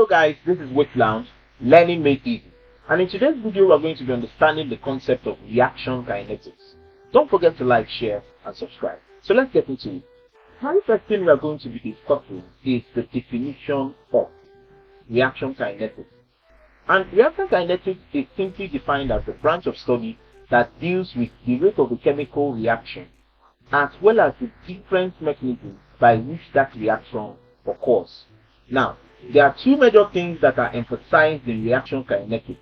Hello guys, this is Wit Lounge, Learning Made Easy. And in today's video, we're going to be understanding the concept of reaction kinetics. Don't forget to like, share, and subscribe. So let's get into it. The very first thing we're going to be discussing is the definition of reaction kinetics. And reaction kinetics is simply defined as the branch of study that deals with the rate of a chemical reaction, as well as the different mechanisms by which that reaction occurs. Now, there are two major things that are emphasized in reaction kinetics.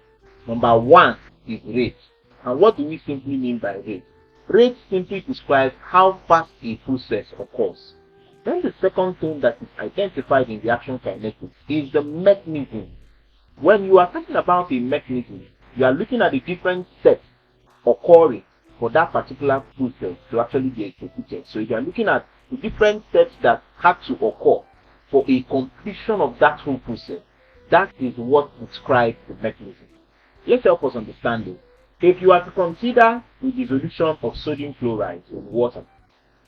Number one is rate. And what do we simply mean by rate? Rate simply describes how fast a process occurs. Then the second thing that is identified in reaction kinetics is the mechanism. When you are talking about a mechanism, you are looking at the different steps occurring for that particular process to actually be executed. So if you are looking at the different steps that have to occur for a completion of that whole process, that is what describes the mechanism. Let's help us understand it. If you are to consider the dissolution of sodium chloride in water,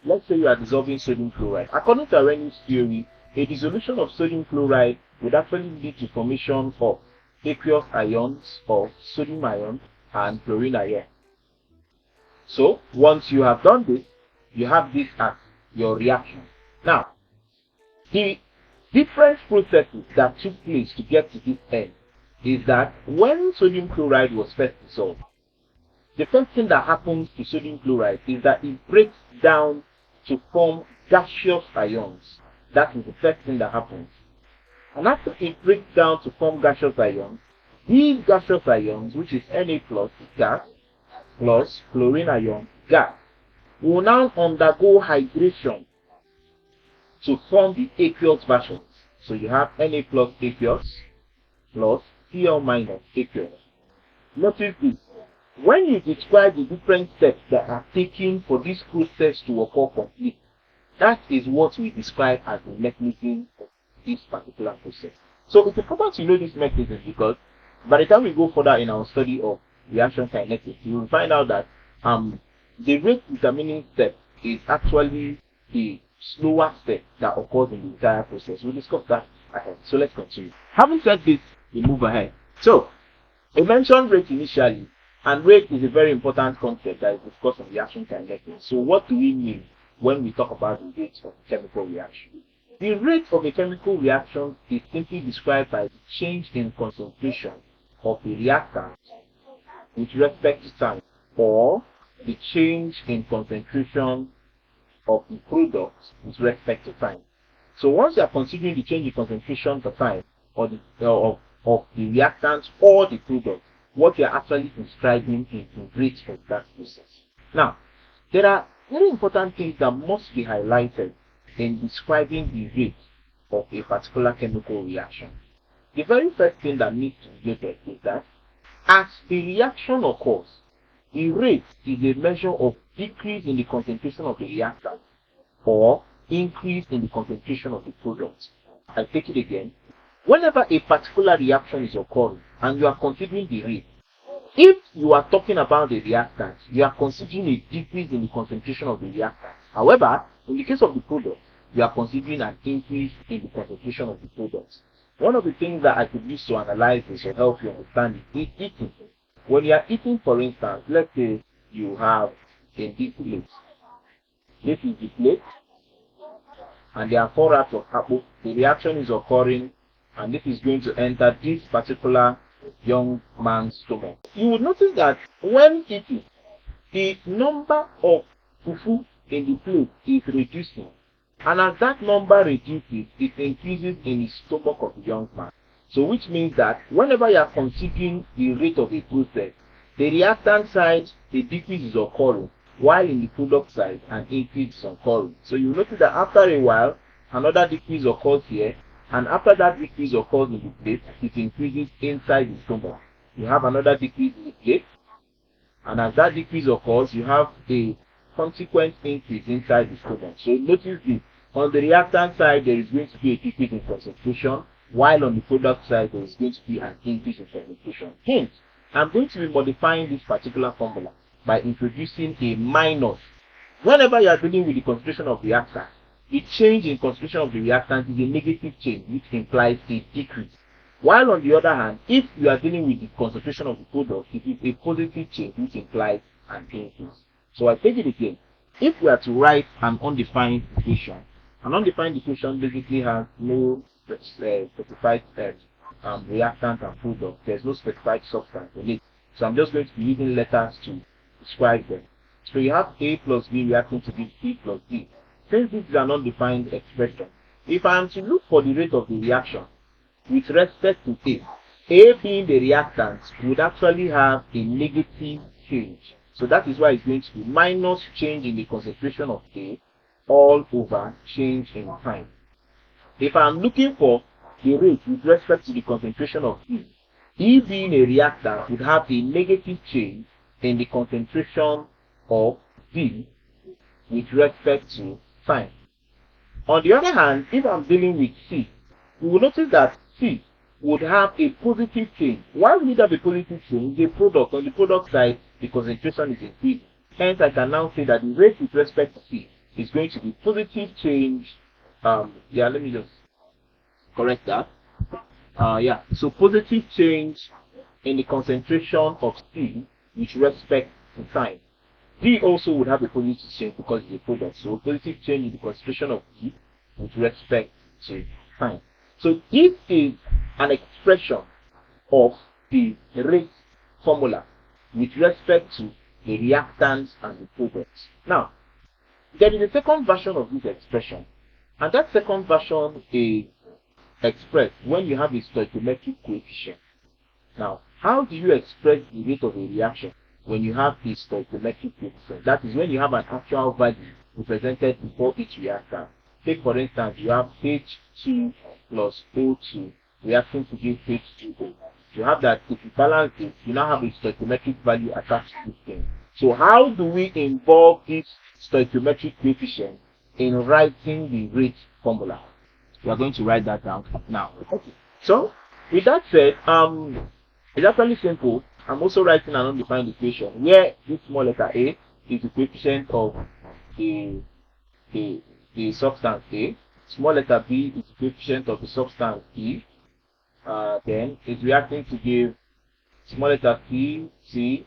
let's say you are dissolving sodium chloride. According to Arrhenius theory, a dissolution of sodium chloride would actually lead to formation of aqueous ions of sodium ion and chlorine ion. So once you have done this, you have this as your reaction. Now, the different processes that took place to get to this end is that when sodium chloride was first dissolved, the first thing that happens to sodium chloride is that it breaks down to form gaseous ions. That is the first thing that happens. And after it breaks down to form gaseous ions, these gaseous ions, which is Na plus gas plus chlorine ion gas, will now undergo hydration to form the aqueous versions. So you have Na plus aqueous plus Cl minus aqueous. Notice this. When you describe the different steps that are taken for this process to occur complete, that is what we describe as the mechanism of this particular process. So it's important to know this mechanism because by the time we go further in our study of reaction kinetics, you will find out that the rate determining step is actually the slower step that occurs in the entire process. We'll discuss that ahead. So let's continue. Having said this, we move ahead. So I mentioned rate initially, and rate is a very important concept that is discussed in reaction kinetics. So what do we mean when we talk about the rate of a chemical reaction? The rate of a chemical reaction is simply described by the change in concentration of the reactant with respect to time, or the change in concentration of the product with respect to time. So once you are considering the change in concentration per time or of the reactant or the product, what you are actually describing is the rate of that process. Now, there are very important things that must be highlighted in describing the rate of a particular chemical reaction. The very first thing that needs to be noted is that as the reaction occurs, the rate is a measure of decrease in the concentration of the reactant or increase in the concentration of the product. I take it again. Whenever a particular reaction is occurring and you are considering the rate, if you are talking about the reactant, you are considering a decrease in the concentration of the reactant. However, in the case of the product, you are considering an increase in the concentration of the product. One of the things that I could use to analyze this or help you understand is eating. When you are eating, for instance, let's say you have a deep plate. This is the plate, and there are 4 wraps of apple. The reaction is occurring, and this is going to enter this particular young man's stomach. You will notice that when eating, the number of fufu in the plate is reducing, and as that number reduces, it increases in the stomach of the young man. So which means that whenever you are considering the rate of a process, the reactant side, the decrease is occurring, while in the product side, an increase is occurring. So you notice that after a while, another decrease occurs here, and after that decrease occurs in the plate, it increases inside the stomach. You have another decrease in the plate, and as that decrease occurs, you have a consequent increase inside the stomach. So notice this. On the reactant side, there is going to be a decrease in concentration, while on the product side, there is going to be an increase in concentration. Hence, I'm going to be modifying this particular formula by introducing a minus. Whenever you are dealing with the concentration of the reactant, the change in concentration of the reactant is a negative change, which implies a decrease. While on the other hand, if you are dealing with the concentration of the product, it is a positive change which implies an increase. So I take it again. If we are to write an undefined equation, an undefined equation basically has no specified reactant and product. There's no specified substance in it. So I'm just going to be using letters to describe them. So you have A plus B reacting to B, C plus D. Since this is an undefined expression, if I am to look for the rate of the reaction with respect to A being the reactant would actually have a negative change. So that is why it's going to be minus change in the concentration of A all over change in time. If I'm looking for the rate with respect to the concentration of E being a reactant would have a negative change in the concentration of D with respect to time. On the other hand, if I'm dealing with C, we will notice that C would have a positive change. Why would it have a positive change? The product, on the product side, the concentration is increased. Hence, I can now say that the rate with respect to C is going to be positive change. Let me just correct that. So positive change in the concentration of C with respect to time. D also would have a positive change because it's a product. So positive change in the concentration of D with respect to time. So this is an expression of the rate formula with respect to the reactants and the products. Now, there is a second version of this expression, and that second version is expressed when you have a stoichiometric coefficient. Now, how do you express the rate of a reaction when you have a stoichiometric coefficient? That is when you have an actual value represented before each reactant. Take for instance, you have H2 plus O2 reacting to give H2O. You have that. If you balance it, you now have a stoichiometric value attached to this thing. So how do we involve this stoichiometric coefficient in writing the rate formula? We are going to write that down now. Okay. So with that said, it's actually simple. I'm also writing an undefined equation where this small letter A is the coefficient of the substance A. Small letter B is the coefficient of the substance E. Then it's reacting to give small letter C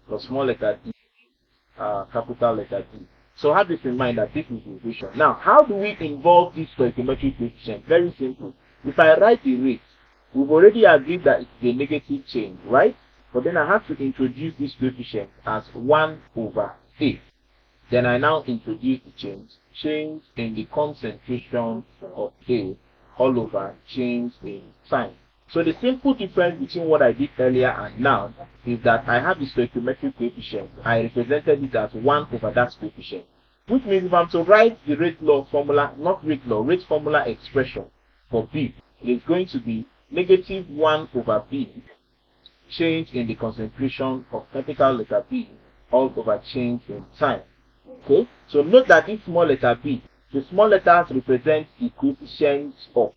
plus small letter D, capital letter D. So have this in mind that this is the equation. Now, how do we involve this stoichiometric coefficient? Very simple. If I write the rate, we've already agreed that it's a negative change, right? But then I have to introduce this coefficient as 1 over A. Then I now introduce the change in the concentration of A all over change in time. So the simple difference between what I did earlier and now is that I have the stoichiometric coefficient. I represented it as 1 over that coefficient. Which means if I'm to write the rate law formula, not rate law, rate formula expression for B, it is going to be negative 1 over B, change in the concentration of capital letter B, all over change in time. Okay, so note that this small letter B, the small letters represent the coefficients of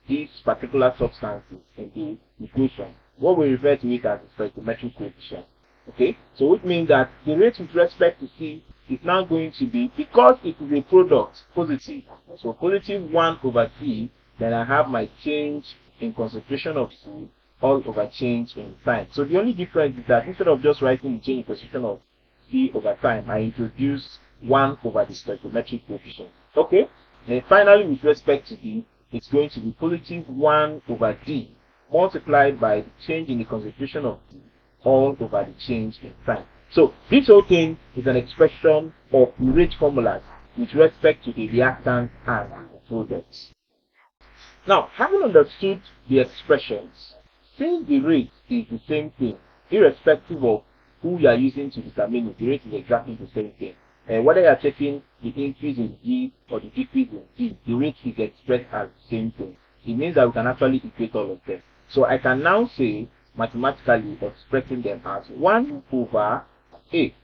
these particular substances in the equation. What we refer to it as the stoichiometric coefficient. Okay, so which means that the rate with respect to C is now going to be, because it is a product, positive. So positive 1 over C, then I have my change in concentration of C all over change in time. So the only difference is that instead of just writing the change in concentration of C over time, I introduce 1 over the stoichiometric coefficient. Okay, and finally with respect to D, it's going to be positive 1 over D multiplied by the change in the concentration of D all over the change in time. So this whole thing is an expression of the rate formulas with respect to the reactants and the products. Now, having understood the expressions, since the rate is the same thing, irrespective of who you are using to determine it, the rate is exactly the same thing. And whether you are checking the increase in D or the decrease in D, the rate is expressed as the same thing. It means that we can actually equate all of them. So I can now say, mathematically expressing them as 1 over A,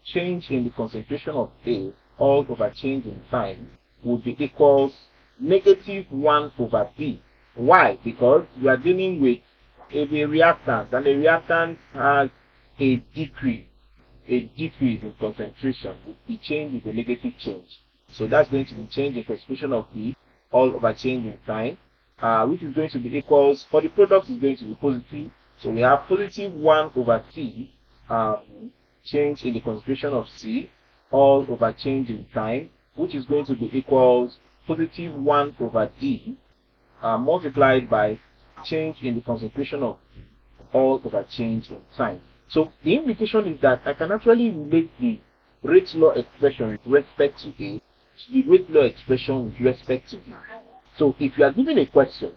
change in the concentration of A all over change in time, would be equals negative 1 over B. Why? Because we are dealing with a reactant, and the reactant has a decrease in concentration. The change is a negative change. So that's going to be change in concentration of B all over change in time. which is going to be equals, for the product is going to be positive. So we have positive 1 over T, change in the concentration of C, all over change in time, which is going to be equals positive 1 over D, multiplied by change in the concentration of all over change in time. So the implication is that I can actually relate the rate law expression with respect to A to the rate law expression with respect to B. So if you are given a question,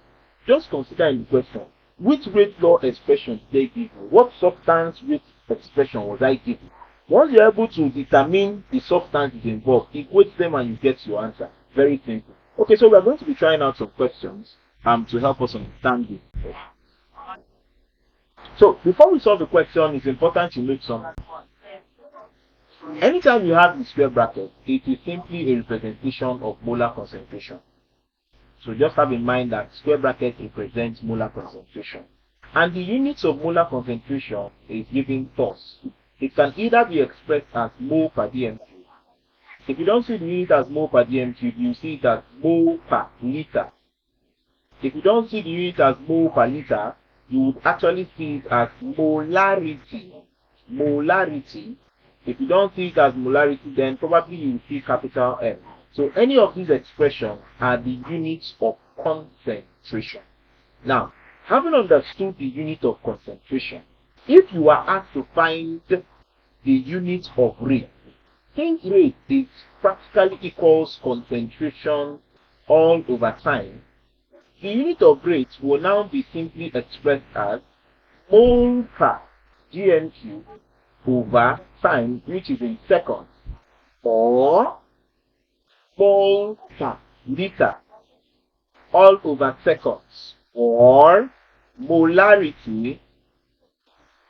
just consider in the question, which rate law expression did they give you? What substance rate expression was I given? Once you're able to determine the substances involved, equate them and you get your answer. Very simple. Okay, so we are going to be trying out some questions to help us understand this. So before we solve the question, it's important to note something. Anytime you have the square bracket, it is simply a representation of molar concentration. So just have in mind that square bracket represents molar concentration. And the units of molar concentration is given thus. It can either be expressed as mole per dm cube. If you don't see the unit as mole per dm cube, you see it as mole per liter. If you don't see the unit as mole per liter, you would actually see it as molarity. Molarity. If you don't see it as molarity, then probably you will see capital M. So any of these expressions are the units of concentration. Now, having understood the unit of concentration, if you are asked to find the unit of rate, since rate is practically equals concentration all over time, the unit of rate will now be simply expressed as mole per dm cube over time, which is in seconds, or mole per liter all over seconds, or molarity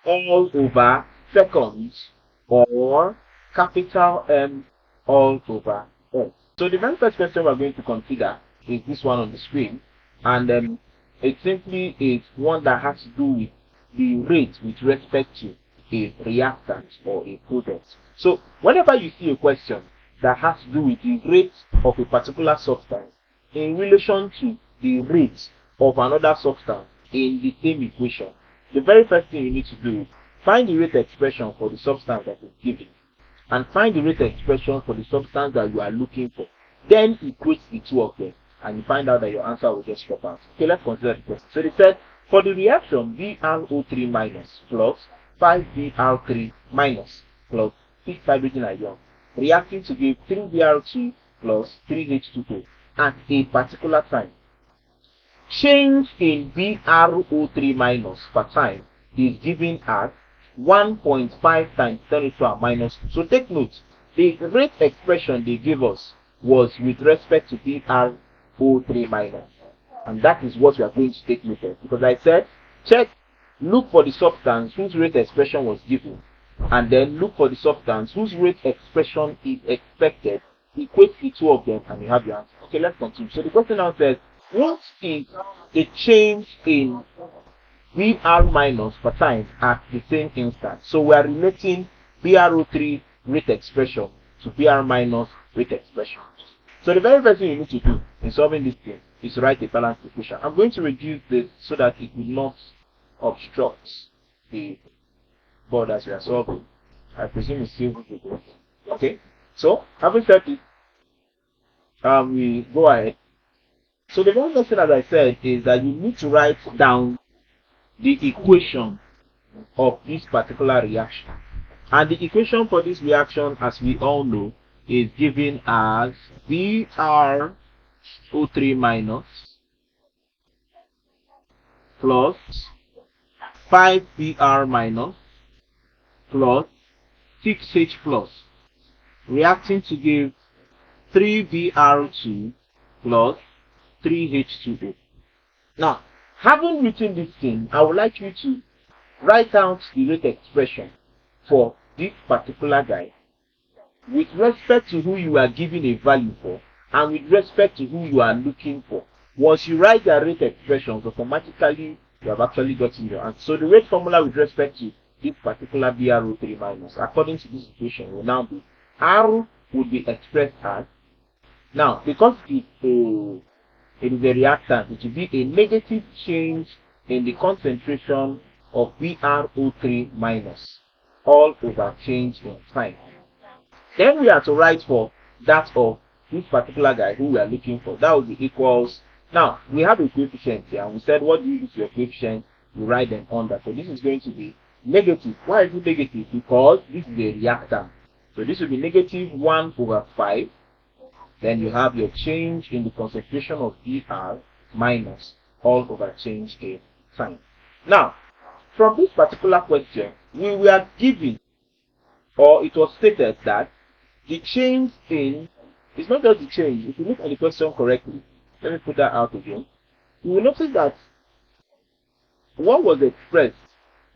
all over seconds, or capital M all over S. So the very first question we're going to consider is this one on the screen, and it simply is one that has to do with the rate with respect to a reactant or a product. So whenever you see a question that has to do with the rate of a particular substance in relation to the rate of another substance in the same equation, the very first thing you need to do is find the rate expression for the substance that is given and find the rate expression for the substance that you are looking for. Then equate the two of them and you find out that your answer will just drop out. Okay, let's consider the question. So they said for the reaction BrO3 minus plus 5Br3 minus plus 6 hydrogen ion reacting to give 3Br2 plus 3H2O at a particular time. Change in BrO3 minus per time is given as 1.5 times 10 to the minus 2. So take note, the rate expression they gave us was with respect to BrO3 minus. And that is what we are going to take note of. Because I said, look for the substance whose rate expression was given. And then look for the substance whose rate expression is expected. Equate the two of them and you have your answer. Okay, let's continue. So the question now says, what is the change in Br minus per time at the same instant? So we are relating BrO3 rate expression to Br minus rate expression. So the very first thing you need to do in solving this thing is to write a balanced equation. I'm going to reduce this so that it will not obstruct the board as we are solving. I presume it's still good. Okay, so having said this, we go ahead. So the very first thing, as I said, is that you need to write down the equation of this particular reaction. And the equation for this reaction, as we all know, is given as BrO3 minus plus 5Br minus plus 6H plus reacting to give 3Br2 plus 3H2O. Now, having written this thing, I would like you to write out the rate expression for this particular guy with respect to who you are giving a value for and with respect to who you are looking for. Once you write the rate expressions, automatically you have actually gotten your answer. So the rate formula with respect to this particular BrO3 minus, according to this equation, will now be R would be expressed as, now because it's a it is a reactant. It will be a negative change in the concentration of BrO3 minus, all over change in time. Then we are to write for that of this particular guy who we are looking for. That will be equals. Now we have a coefficient here, and we said what do you use your coefficient? You write them under. So this is going to be negative. Why is it negative? Because this is a reactant. So this will be negative 1 over 5. Then you have your change in the concentration of Br minus all over change in time. Now, from this particular question, we were given, or it was stated that the change in, it's not just the change. If you look at the question correctly, let me put that out again. You will notice that what was expressed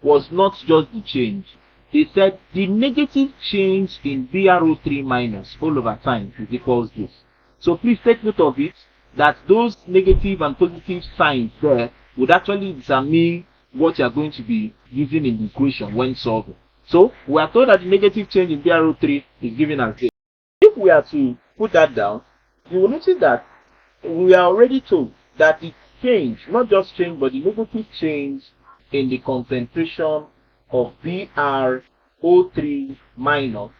was not just the change. They said the negative change in BrO3 minus all over time is equals this. So please take note of it, that those negative and positive signs there would actually determine what you are going to be using in the equation when solving. So we are told that the negative change in BrO3 is given as this. If we are to put that down, you will notice that we are already told that the change, not just change, but the negative change in the concentration of BrO3 minus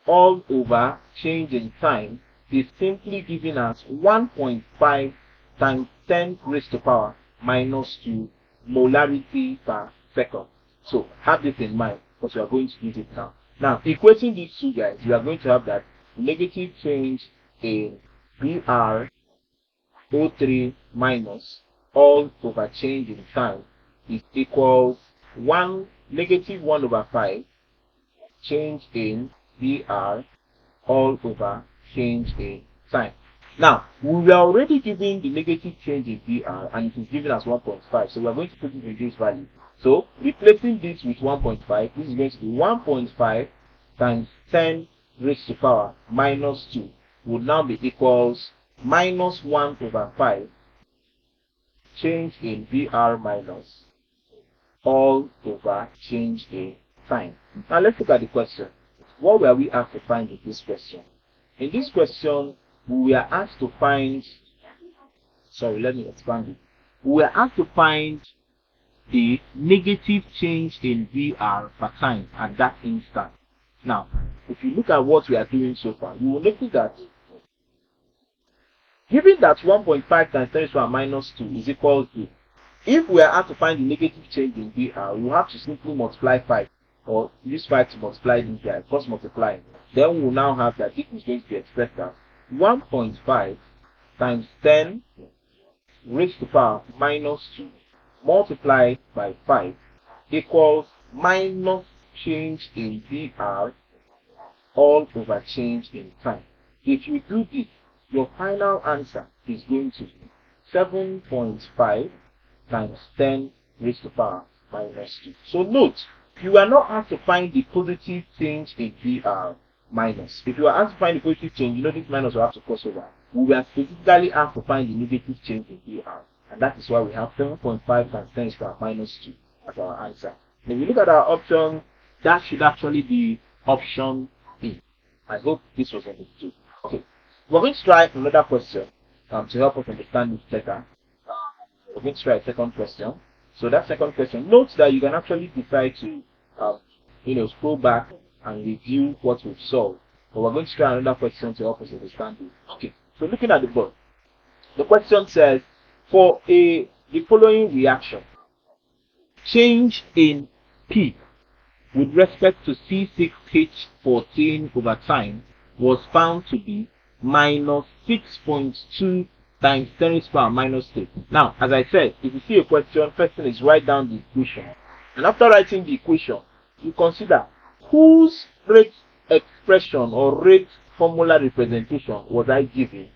all over change in time is simply given as 1.5 times 10 raised to power minus 2 molarity per second. So have this in mind because we are going to use it now. Now, equating these two guys, we are going to have that negative change in BrO3 minus all over change in time is equals negative 1 over 5 change in Br all over change in time. Now, we were already given the negative change in Br and it is given as 1.5. So we are going to put it in this value. So replacing this with 1.5, this is going to be 1.5 times 10 raised to power minus 2 would now be equals minus 1 over 5 change in Br minus all over change in time. Now let's look at the question. What were we asked to find in this question? In this question, we were asked to find, let me expand it. We were asked to find the negative change in Br per time at that instant. Now, if you look at what we are doing so far, you will notice that given that 1.5 times 10 to the power minus 2 is equal to, if we are asked to find the negative change in Br, we will have to simply multiply 5, or use 5 to multiply this guy, cross multiply. Then we will now have that this is going to be expressed as 1.5 times 10 raised to power minus 2 multiplied by 5 equals minus change in Br all over change in time. If you do this, your final answer is going to be 7.5 times 10 raised to power minus 2. So note, you are not asked to find the positive change in Br minus. If you are asked to find the positive change, you know this minus will have to cross over. We were specifically asked to find the negative change in Br, and that is why we have 7.5 times 10 to the power minus 2 as our answer. And if you look at our option, that should actually be option B. I hope this was understood. Okay, we're going to try another question to help us understand this better. We're going to try a second question. So that second question, note that you can actually decide to scroll back and review what we've solved. But we're going to try another question to help us understand it. Okay, so looking at the board, the question says, for the following reaction, change in P with respect to C6H14 over time was found to be minus 6.2 times 10 to the power minus 3. Now, as I said, if you see a question, first thing is write down the equation. And after writing the equation, you consider whose rate expression or rate formula representation was I given,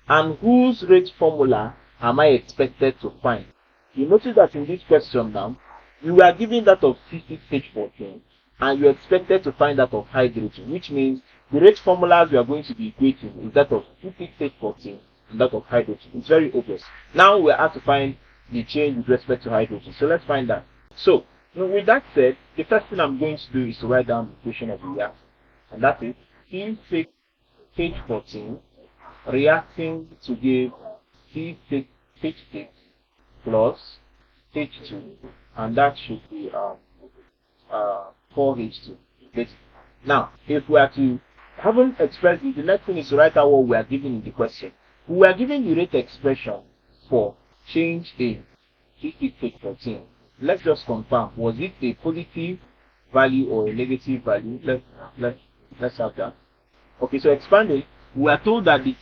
and whose rate formula am I expected to find. You notice that in this question now, you were given that of C6H14, and you expected to find that of hydrogen, which means the rate formulas we are going to be equating is that of C6H14 and that of hydrogen. It's very obvious. Now we are asked to find the change with respect to hydrogen. So let's find that. So with that said, the first thing I'm going to do is to write down the equation of the reaction. And that is C6H14 reacting to give C6 H6 plus H2, and that should be 4H2. Now, if we are to haven't expressed it, the next thing is to write out what we are given in the question. We are given the rate expression for change in C6H14. Let's just confirm, was it a positive value or a negative value? Let's have that. Okay, so expanding, we are told that the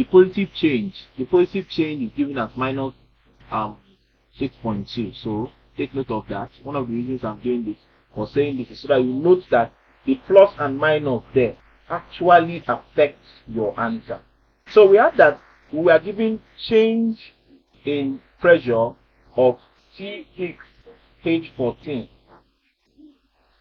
positive change is given as minus 6.2. So take note of that. One of the reasons I'm doing this or saying this is so that you note that the plus and minus there actually affects your answer. So we have that we are given change in pressure of C6H14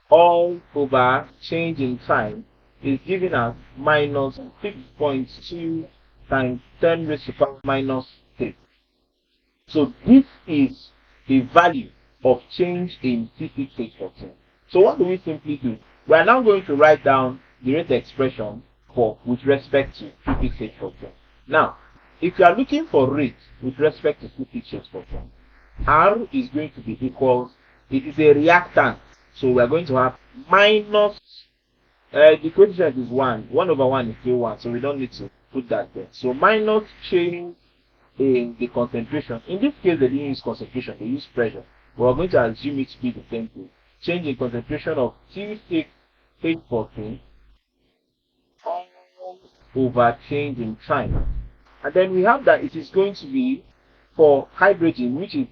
all over change in time is given as minus 6.2 times 10 raised to the power minus 6. So this is the value of change in C6H14. So what do we simply do? We are now going to write down the rate expression for with respect to C6H14. Now, if you are looking for rate with respect to C6H14, R is going to be equals, it is a reactant. So we are going to have minus, the coefficient is 1. 1 over 1 is still 1. So we don't need to put that there. So minus change in the concentration. In this case, they didn't use concentration, they use pressure. We are going to assume it to be the same thing. Change in concentration of C6H14 all over change in time. And then we have that it is going to be for hydrogen, which is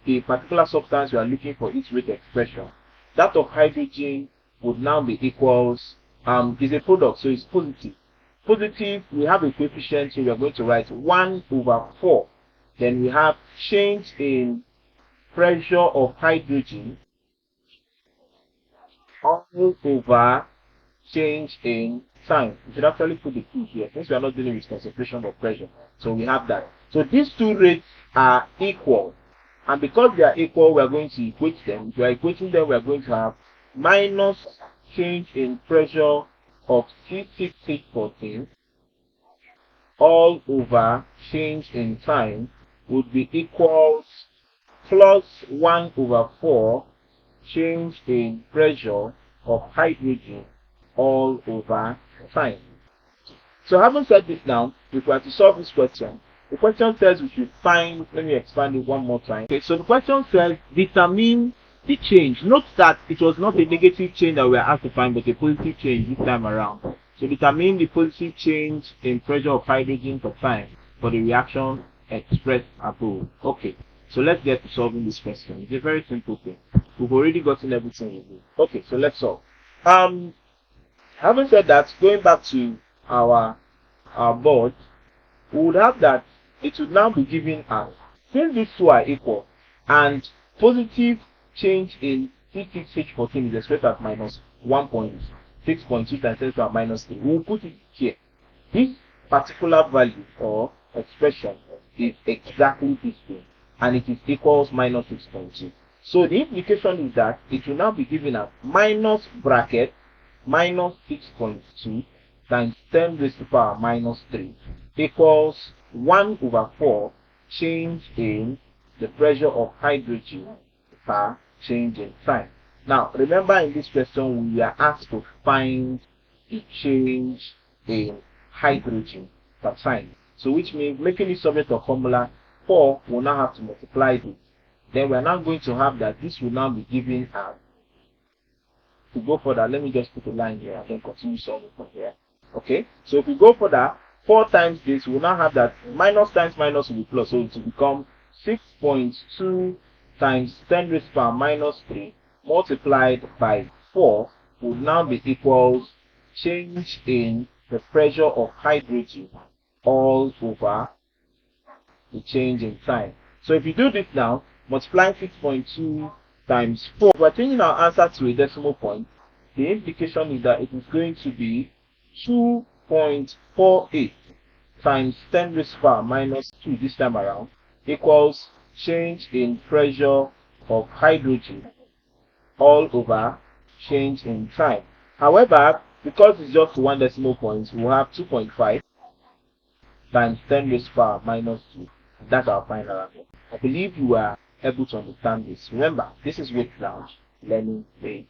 the particular substance we are looking for its rate expression. That of hydrogen would now be equals, is a product, so it's positive. Positive, we have a coefficient, so we are going to write 1 over 4. Then we have change in pressure of hydrogen all over change in time. We should actually put the key here since we are not dealing with concentration or pressure. So we have that. So these two rates are equal. And because they are equal, we are going to equate them. If we are equating them, we are going to have minus change in pressure of C6H14 all over change in time would be equals plus 1 over 4 change in pressure of hydrogen all over time. So having said this now, if we are to solve this question, the question says we should find, let me expand it one more time. Okay, so the question says determine the change. Note that it was not a negative change that we are asked to find, but a positive change this time around. So determine the positive change in pressure of hydrogen per time for the reaction expressed above. Okay, so let's get to solving this question. It's a very simple thing. We've already gotten everything we need. Okay, so let's solve. Having said that, going back to our board, we would have that it would now be given as, since these two are equal and positive change in C6H14 is expressed as minus 1.6.2 times 10 to the power minus 3. We will put it here. This particular value or expression is exactly this thing, and it is equals minus 6.2. So the implication is that it will now be given as minus bracket minus 6.2 times 10 raised to the power minus 3 equals 1 over 4 change in the pressure of hydrogen per change in time. Now, remember in this question, we are asked to find the change in hydrogen per time. So which means making it subject of formula 4 will now have to multiply this. Then we are now going to have that this will now be given as, to go further, let me just put a line here and then continue solving from here. Okay, so if we go further, 4 times this, we will now have that minus times minus will be plus, so it will become 6.2 times 10 raised to the power minus 3 multiplied by 4 would now be equals change in the pressure of hydrogen all over the change in time. So if you do this now, multiplying 6.2 times 4, we're changing our answer to a decimal point. The implication is that it is going to be 2.48 times 10 raised to the power minus 2 this time around equals change in pressure of hydrogen all over change in time. However, because it's just one decimal point, we'll have 2.5 times 10 raised to the power minus 2 That's our final answer. I believe you are able to understand this. Remember, this is weight lounge learning page.